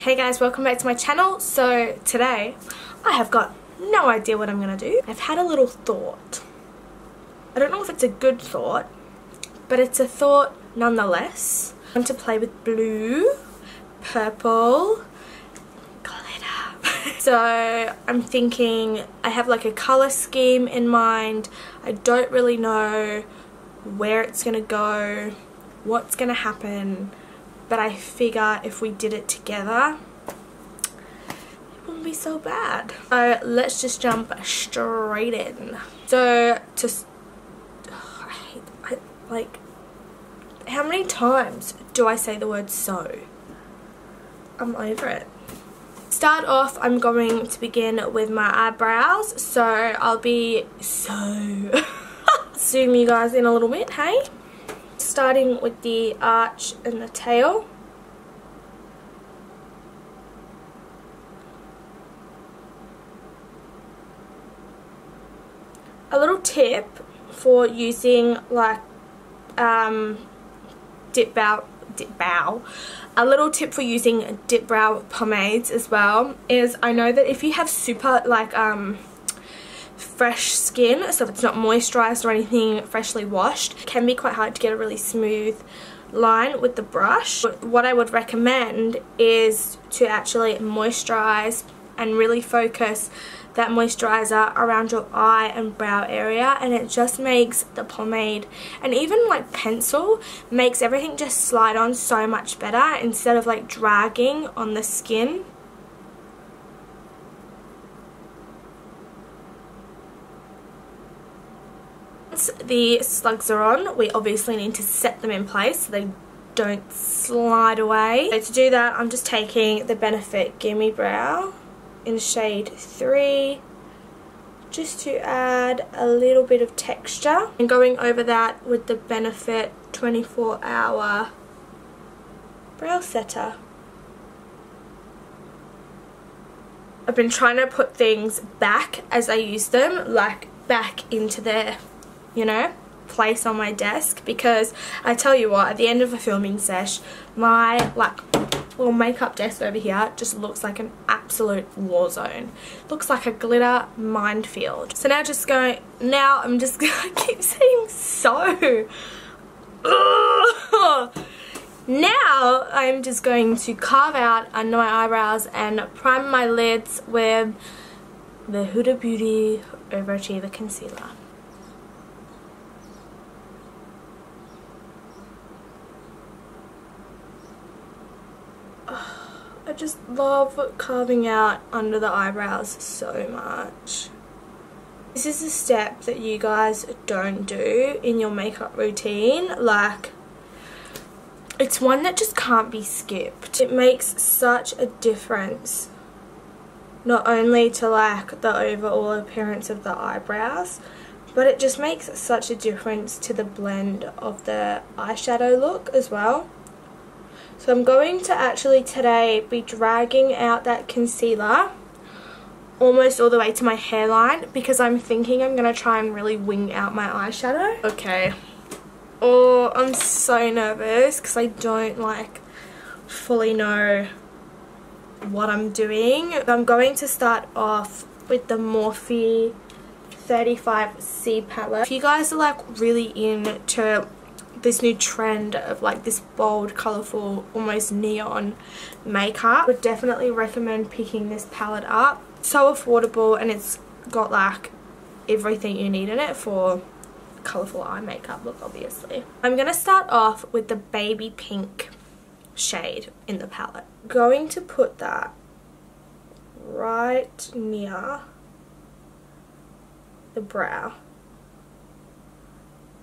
Hey guys, welcome back to my channel. So today I have got no idea what I'm gonna do. I've had a little thought. I don't know if it's a good thought, but it's a thought nonetheless. I want to play with blue, purple, glitter. So I'm thinking I have like a color scheme in mind. I don't really know where it's gonna go, what's gonna happen, but I figure if we did it together, it wouldn't be so bad. So let's just jump straight in. So like, how many times do I say the word so? I'm over it. Start off, I'm going to begin with my eyebrows. So I'll be zoom you guys in a little bit, hey? Starting with the arch and the tail. A little tip for using like a little tip for using dip brow pomades as well is, I know that if you have super like fresh skin, so if it's not moisturized or anything freshly washed, it can be quite hard to get a really smooth line with the brush. What I would recommend is to actually moisturize and really focus that moisturizer around your eye and brow area, and it just makes the pomade and even like pencil makes everything just slide on so much better instead of like dragging on the skin. Once the slugs are on, we obviously need to set them in place so they don't slide away. So to do that, I'm just taking the Benefit Gimmie Brow in shade 3 just to add a little bit of texture, and going over that with the Benefit 24-hour brow setter. I've been trying to put things back as I use them, like back into their, you know, place on my desk, because I tell you what, at the end of a filming sesh, my like little makeup desk over here just looks like an absolute war zone. Looks like a glitter minefield. So now I'm just gonna keep saying so. Now I'm just going to carve out under my eyebrows and prime my lids with the Huda Beauty Overachiever Concealer. I just love carving out under the eyebrows so much. This is a step that you guys don't do in your makeup routine. Like, it's one that just can't be skipped. It makes such a difference, not only to like the overall appearance of the eyebrows, but it just makes such a difference to the blend of the eyeshadow look as well. So I'm going to actually today be dragging out that concealer almost all the way to my hairline, because I'm thinking I'm going to try and really wing out my eyeshadow. Okay. Oh, I'm so nervous because I don't like fully know what I'm doing. I'm going to start off with the Morphe 35C palette. If you guys are like really into this new trend of like this bold, colourful, almost neon makeup, I would definitely recommend picking this palette up. So affordable, and it's got like everything you need in it for colourful eye makeup look, obviously. I'm going to start off with the baby pink shade in the palette. I'm going to put that right near the brow.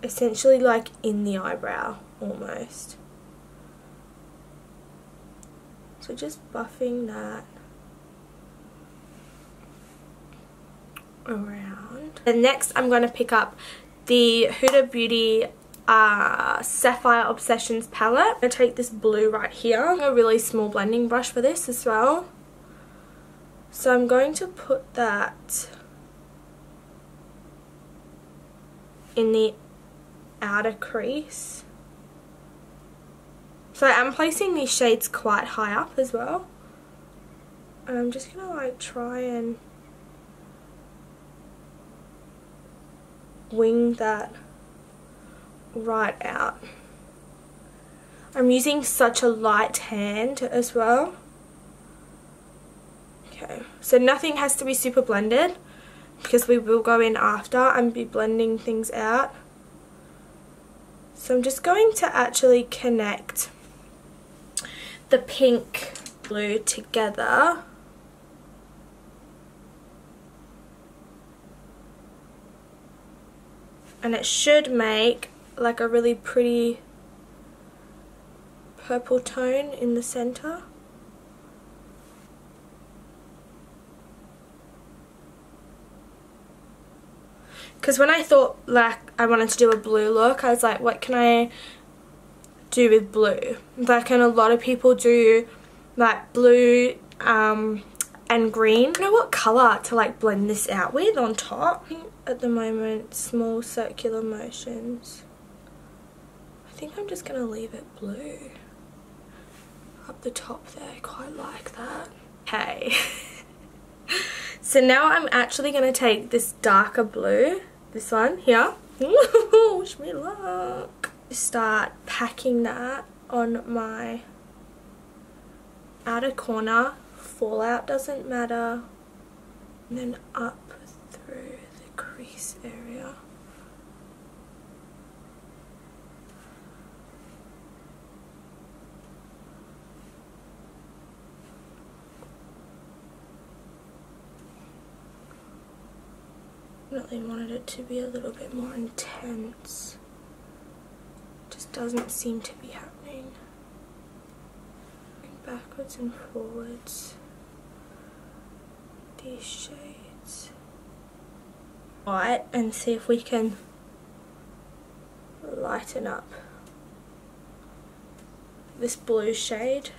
Essentially like in the eyebrow almost. So just buffing that around. And next I'm going to pick up the Huda Beauty Sapphire Obsessions palette. I'm going to take this blue right here. A really small blending brush for this as well. So I'm going to put that in the outer crease. So I'm placing these shades quite high up as well. And I'm just gonna like try and wing that right out. I'm using such a light hand as well. Okay, so nothing has to be super blended because we will go in after and be blending things out. So I'm just going to actually connect the pink blue together. And it should make like a really pretty purple tone in the center. Because when I thought like I wanted to do a blue look, I was like, what can I do with blue? Like, and a lot of people do like blue and green. I don't know what colour to like blend this out with on top. At the moment, small circular motions. I think I'm just going to leave it blue. Up the top there, I quite like that. Okay. So now I'm actually going to take this darker blue, this one here. Wish me luck. Start packing that on my outer corner. Fallout doesn't matter. And then up through the crease area. Really wanted it to be a little bit more intense. Just doesn't seem to be happening. Going backwards and forwards. These shades. Right, and see if we can lighten up this blue shade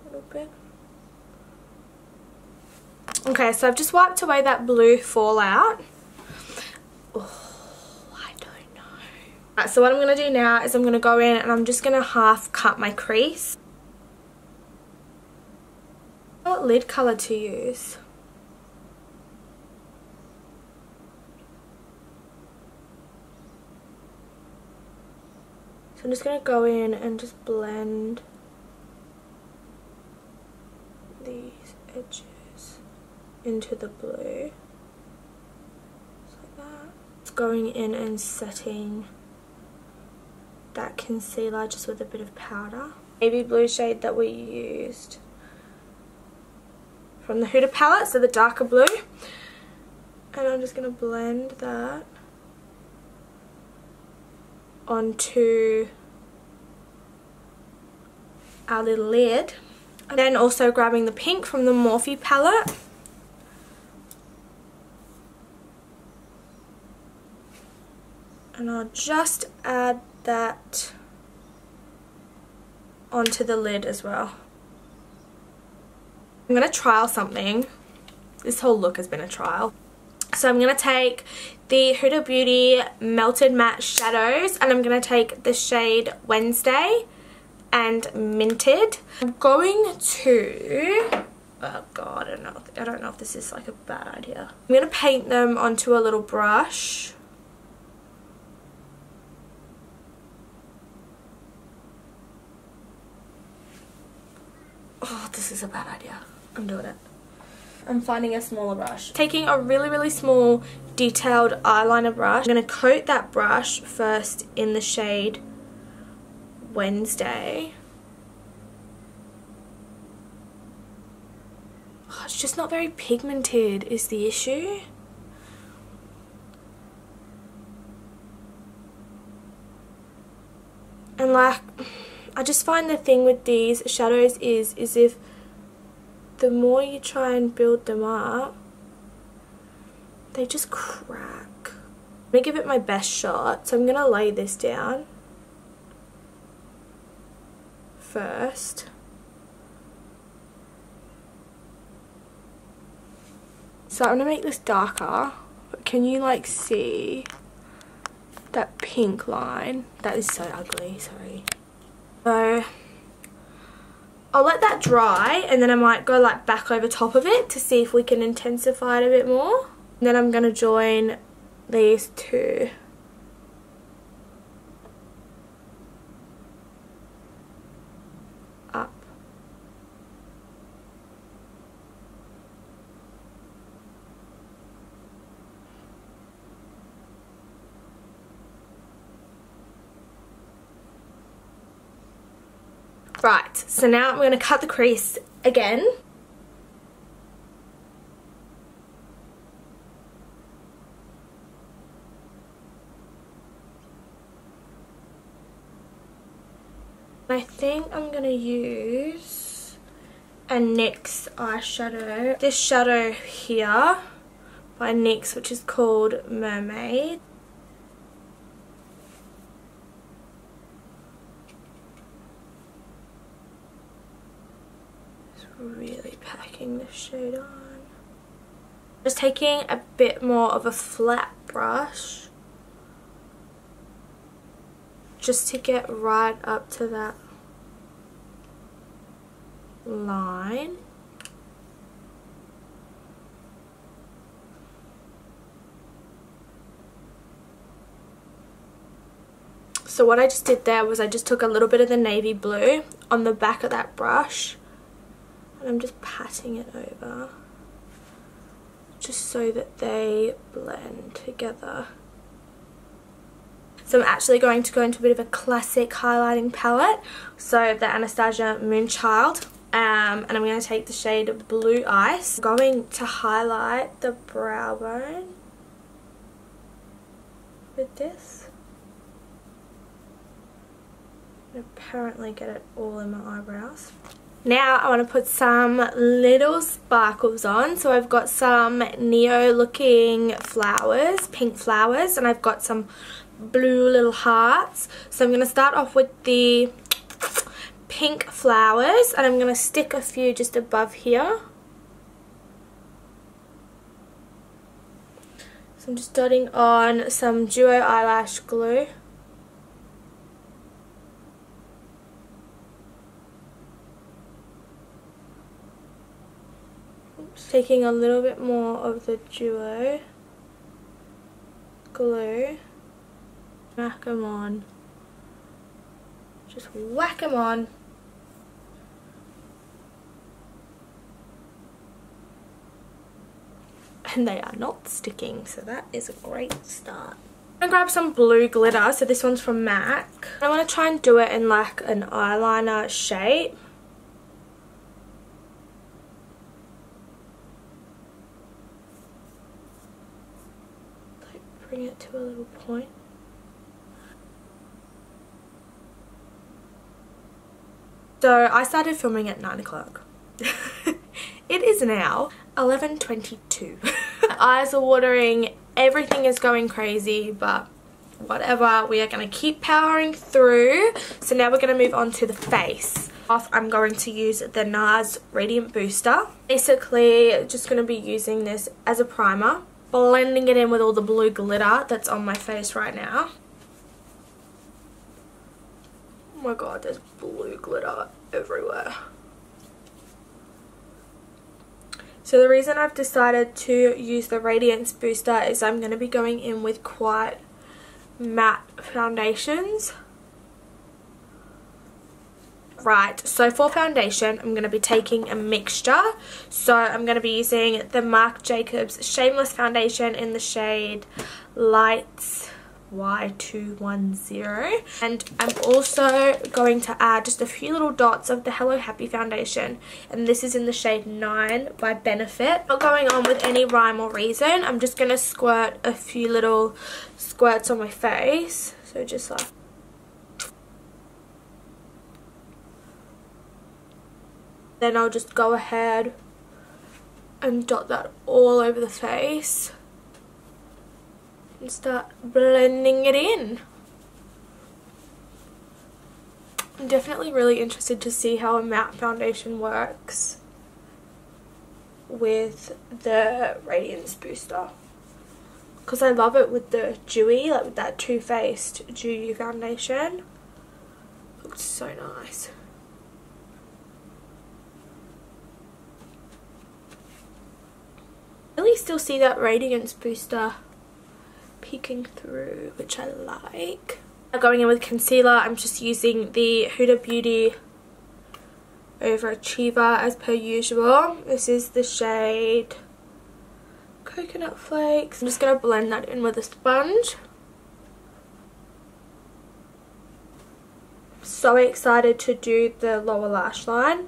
a little bit. Okay, so I've just wiped away that blue fallout. Oh, I don't know. Right, so what I'm going to do now is I'm going to go in and I'm just going to half cut my crease. What lid colour to use? So I'm just going to go in and just blend these edges into the blue, just like that. Just going in and setting that concealer just with a bit of powder. Navy blue shade that we used from the Huda palette, so the darker blue. And I'm just going to blend that onto our little lid. And then also grabbing the pink from the Morphe palette. And I'll just add that onto the lid as well. I'm going to trial something. This whole look has been a trial. So I'm going to take the Huda Beauty Melted Matte Shadows and I'm going to take the shade Wednesday and Minted. I'm going to... oh god, I don't know if this is like a bad idea. I'm going to paint them onto a little brush. Oh, this is a bad idea. I'm doing it. I'm finding a smaller brush. Taking a really small detailed eyeliner brush. I'm going to coat that brush first in the shade Wednesday. Oh, it's just not very pigmented is the issue. And like, I just find the thing with these shadows is if the more you try and build them up, they just crack. I'm going to give it my best shot, so I'm going to lay this down first. So I'm going to make this darker, but can you like see that pink line? That is so ugly, sorry. So, I'll let that dry and then I might go like back over top of it to see if we can intensify it a bit more. And then I'm going to join these two. Up. Right, so now I'm going to cut the crease again. I think I'm going to use a NYX eyeshadow. This shadow here by NYX, which is called Mermaid. Really packing this shade on. Just taking a bit more of a flat brush just to get right up to that line. So what I just did there was I just took a little bit of the navy blue on the back of that brush. I'm just patting it over just so that they blend together. So I'm actually going to go into a bit of a classic highlighting palette, so the Anastasia Moonchild, and I'm going to take the shade Blue Ice. I'm going to highlight the brow bone with this. And apparently get it all in my eyebrows. Now I want to put some little sparkles on. So I've got some neo looking flowers, pink flowers, and I've got some blue little hearts. So I'm going to start off with the pink flowers and I'm going to stick a few just above here. So I'm just dotting on some duo eyelash glue. Taking a little bit more of the duo glue, whack them on, just whack them on. And they are not sticking, so that is a great start. I'm going to grab some blue glitter, so this one's from Mac. I want to try and do it in like an eyeliner shape. Bring it to a little point. So I started filming at 9 o'clock. It is now 11:22. My eyes are watering, everything is going crazy, but whatever, we are going to keep powering through. So now we're going to move on to the face. I'm going to use the Nars Radiant Booster. Basically, just going to be using this as a primer, blending it in with all the blue glitter that's on my face right now. Oh my god, there's blue glitter everywhere. So the reason I've decided to use the Radiance Booster is I'm going to be going in with quite matte foundations. Right, so for foundation, I'm going to be taking a mixture. So I'm going to be using the Marc Jacobs Shameless Foundation in the shade Lights Y210. And I'm also going to add just a few little dots of the Hello Happy Foundation. And this is in the shade 9 by Benefit. Not going on with any rhyme or reason. I'm just going to squirt a few little squirts on my face. So just like... Then I'll just go ahead and dot that all over the face and start blending it in. I'm definitely really interested to see how a matte foundation works with the Radiance Booster, because I love it with the dewy, like with that Too Faced dewy foundation. Looks so nice. really still see that radiance booster peeking through, which I like. Now going in with concealer, I'm just using the Huda Beauty Overachiever as per usual. This is the shade Coconut Flakes. I'm just going to blend that in with a sponge. So excited to do the lower lash line,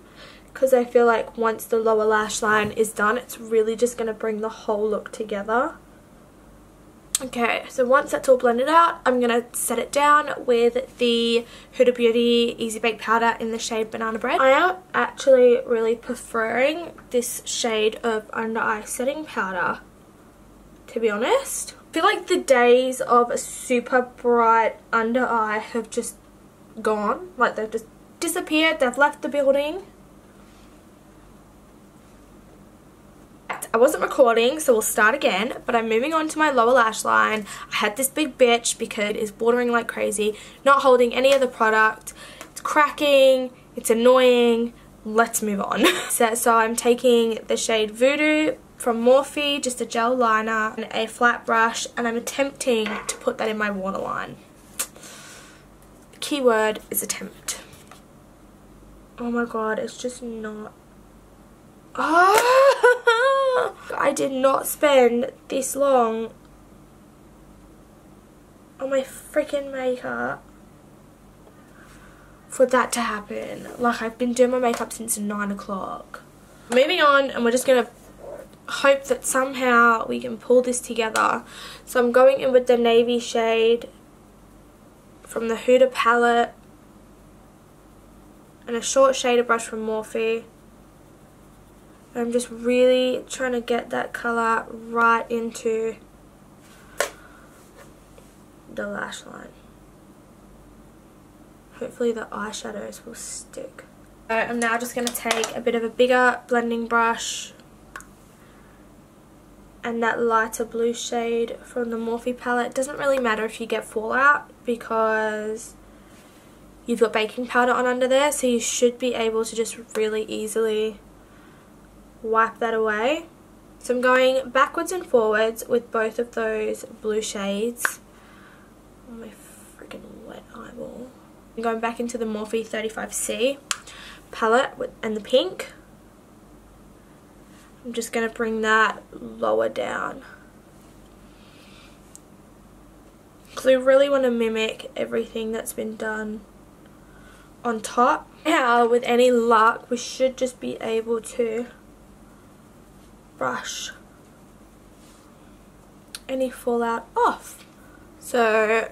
because I feel like once the lower lash line is done, it's really just going to bring the whole look together. Okay, so once that's all blended out, I'm going to set it down with the Huda Beauty Easy Bake Powder in the shade Banana Bread. I am actually really preferring this shade of under eye setting powder, to be honest. I feel like the days of a super bright under eye have just gone. Like, they've just disappeared, they've left the building. I wasn't recording, so we'll start again, but I'm moving on to my lower lash line. I had this big bitch because it is watering like crazy, not holding any of the product, it's cracking, it's annoying. Let's move on. So I'm taking the shade Voodoo from Morphe, just a gel liner and a flat brush, and I'm attempting to put that in my waterline. The key word is attempt. Oh my god, it's just not. Oh, I did not spend this long on my freaking makeup for that to happen. Like, I've been doing my makeup since 9 o'clock. Moving on, and we're just going to hope that somehow we can pull this together. So I'm going in with the navy shade from the Huda palette and a short shader brush from Morphe. I'm just really trying to get that colour right into the lash line. Hopefully the eyeshadows will stick. So I'm now just going to take a bit of a bigger blending brush and that lighter blue shade from the Morphe palette. It doesn't really matter if you get fallout because you've got baking powder on under there, so you should be able to just really easily wipe that away. So I'm going backwards and forwards with both of those blue shades. Oh, my freaking wet eyeball. I'm going back into the Morphe 35C palette and the pink. I'm just going to bring that lower down, because we really want to mimic everything that's been done on top. Now, with any luck, we should just be able to brush any fallout off. So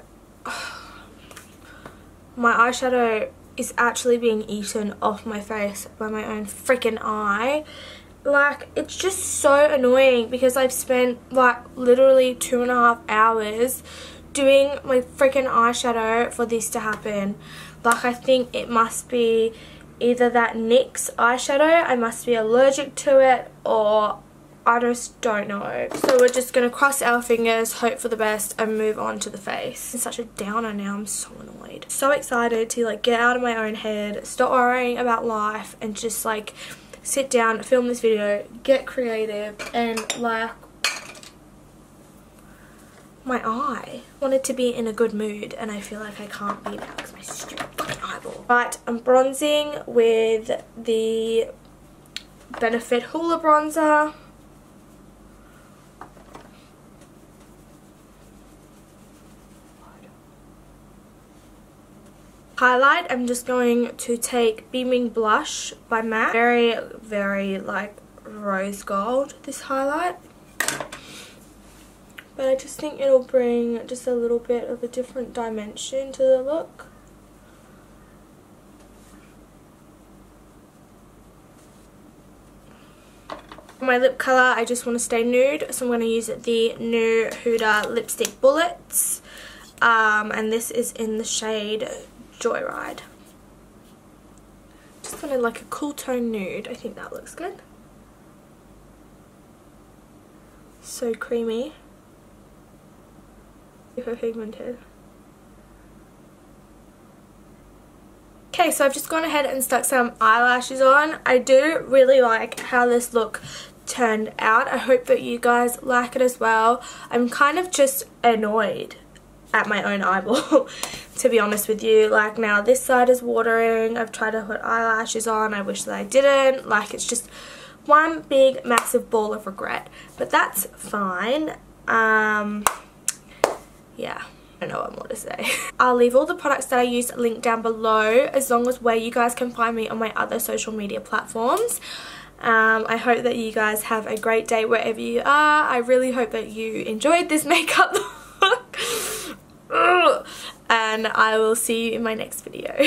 my eyeshadow is actually being eaten off my face by my own freaking eye. Like, it's just so annoying because I've spent like literally 2.5 hours doing my freaking eyeshadow for this to happen. Like, I think it must be either that NYX eyeshadow, I must be allergic to it, or I just don't know. So we're just going to cross our fingers, hope for the best, and move on to the face. It's such a downer now. I'm so annoyed. So excited to like get out of my own head, stop worrying about life, and just like sit down, film this video, get creative, and like my eye wanted to be in a good mood, and I feel like I can't be now because my stupid fucking eyeball. Right, I'm bronzing with the Benefit Hoola bronzer. Highlight, I'm just going to take Beaming Blush by MAC. Very, very like rose gold, this highlight. But I just think it'll bring just a little bit of a different dimension to the look. For my lip colour, I just want to stay nude, so I'm going to use the new Huda Lipstick Bullets. And this is in the shade Joyride. Just wanted like a cool tone nude. I think that looks good. So creamy. Super pigmented. Okay, so I've just gone ahead and stuck some eyelashes on. I do really like how this look turned out. I hope that you guys like it as well. I'm kind of just annoyed at my own eyeball to be honest with you. Like, now this side is watering. I've tried to put eyelashes on. I wish that I didn't. Like, it's just one big massive ball of regret, but that's fine. Yeah, I don't know what more to say. I'll leave all the products that I use linked down below, as long as where you guys can find me on my other social media platforms. I hope that you guys have a great day wherever you are. I really hope that you enjoyed this makeup look. And I will see you in my next video.